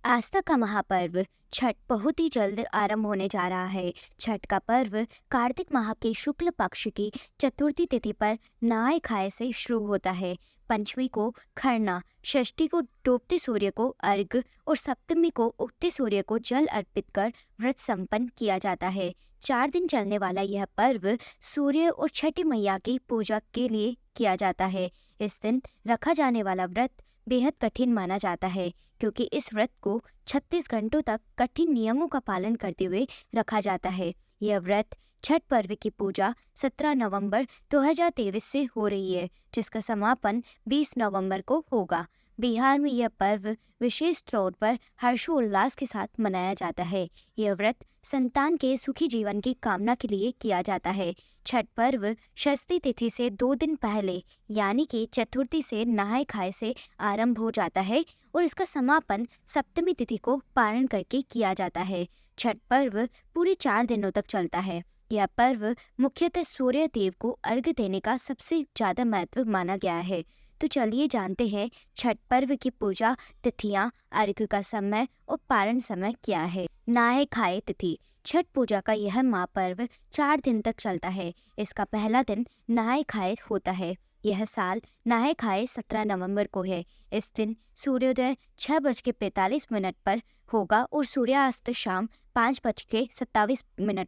आस्था का महापर्व छठ बहुत ही जल्द आरंभ होने जा रहा है। छठ का पर्व कार्तिक माह के शुक्ल पक्ष की चतुर्थी तिथि पर नहाय खाए से शुरू होता है। पंचमी को खरना, षष्ठी को डूबते सूर्य को अर्घ और सप्तमी को उगते सूर्य को जल अर्पित कर व्रत संपन्न किया जाता है। 4 दिन चलने वाला यह पर्व सूर्य और छठी मैया की पूजा के लिए किया जाता है। इस दिन रखा जाने वाला व्रत बेहद कठिन माना जाता है, क्योंकि इस व्रत को 36 घंटों तक कठिन नियमों का पालन करते हुए रखा जाता है। यह व्रत छठ पर्व की पूजा 17 नवंबर 2023 से हो रही है, जिसका समापन 20 नवंबर को होगा। बिहार में यह पर्व विशेष तौर पर हर्षोल्लास के साथ मनाया जाता है। यह व्रत संतान के सुखी जीवन की कामना के लिए किया जाता है। छठ पर्व षष्ठी तिथि से 2 दिन पहले यानी कि चतुर्थी से नहाय खाए से आरंभ हो जाता है और इसका समापन सप्तमी तिथि को पारण करके किया जाता है। छठ पर्व पूरे 4 दिनों तक चलता है। यह पर्व मुख्यतः सूर्य देव को अर्घ्य देने का सबसे ज्यादा महत्व माना गया है। तो चलिए जानते हैं छठ पर्व की पूजा तिथियां, अर्घ्य का समय और पारण समय क्या है। नहाय खाए तिथि। छठ पूजा का यह महापर्व 4 दिन तक चलता है। इसका पहला दिन नहाय खाए होता है। यह साल नहाय खाए 17 नवंबर को है। इस दिन सूर्योदय 6:45 पर होगा और सूर्यास्त शाम 5:27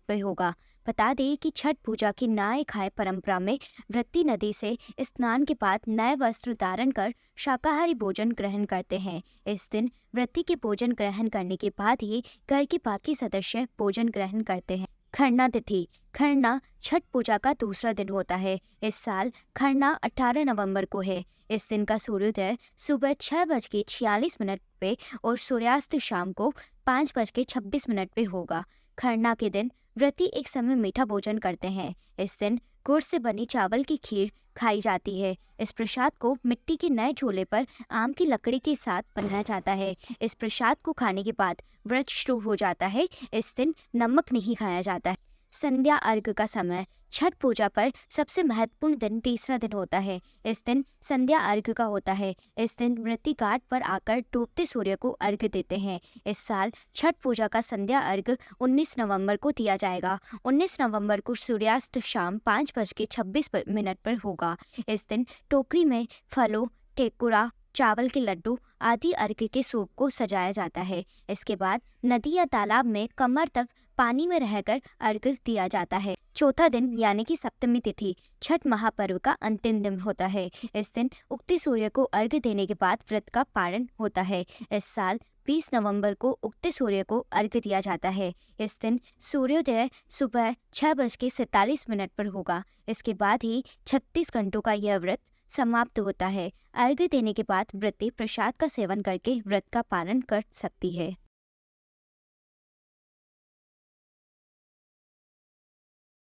पर होगा। बता दें कि छठ पूजा की नहाय खाए परंपरा में व्रती नदी से स्नान के बाद नए वस्त्र धारण कर शाकाहारी भोजन ग्रहण करते हैं। इस दिन व्रती के भोजन ग्रहण करने के बाद ही घर के बाकी सदस्य भोजन ग्रहण करते हैं। खरना तिथि। खरना छठ पूजा का दूसरा दिन होता है। इस साल खरना 18 नवंबर को है। इस दिन का सूर्योदय सुबह 6:46 पे और सूर्यास्त शाम को 5:26 पे होगा। खरना के दिन व्रती एक समय मीठा भोजन करते हैं। इस दिन गुड़ से बनी चावल की खीर खाई जाती है। इस प्रसाद को मिट्टी के नए चूल्हे पर आम की लकड़ी के साथ बनाया जाता है। इस प्रसाद को खाने के बाद व्रत शुरू हो जाता है। इस दिन नमक नहीं खाया जाता है। संध्या अर्घ का समय। छठ पूजा पर सबसे महत्वपूर्ण दिन तीसरा दिन होता है। इस दिन संध्या अर्घ का होता है। इस दिन व्रती घाट पर आकर डूबते सूर्य को अर्घ देते हैं। इस साल छठ पूजा का संध्या अर्घ 19 नवंबर को दिया जाएगा। 19 नवंबर को सूर्यास्त शाम 5:26 पर होगा। इस दिन टोकरी में फलों, ठेकुरा, चावल के लड्डू आदि अर्घ्य के सूप को सजाया जाता है। इसके बाद नदी या तालाब में कमर तक पानी में रहकर अर्घ्य दिया जाता है। चौथा दिन यानी कि सप्तमी तिथि छठ महापर्व का अंतिम दिन होता है। इस दिन उगते सूर्य को अर्घ्य देने के बाद व्रत का पारण होता है। इस साल 20 नवंबर को उगते सूर्य को अर्घ्य दिया जाता है। इस दिन सूर्योदय सुबह 6:47 पर होगा। इसके बाद ही 36 घंटों का यह व्रत समाप्त होता है। अर्घ्य देने के बाद व्रती प्रसाद का सेवन करके व्रत का पालन कर सकती है।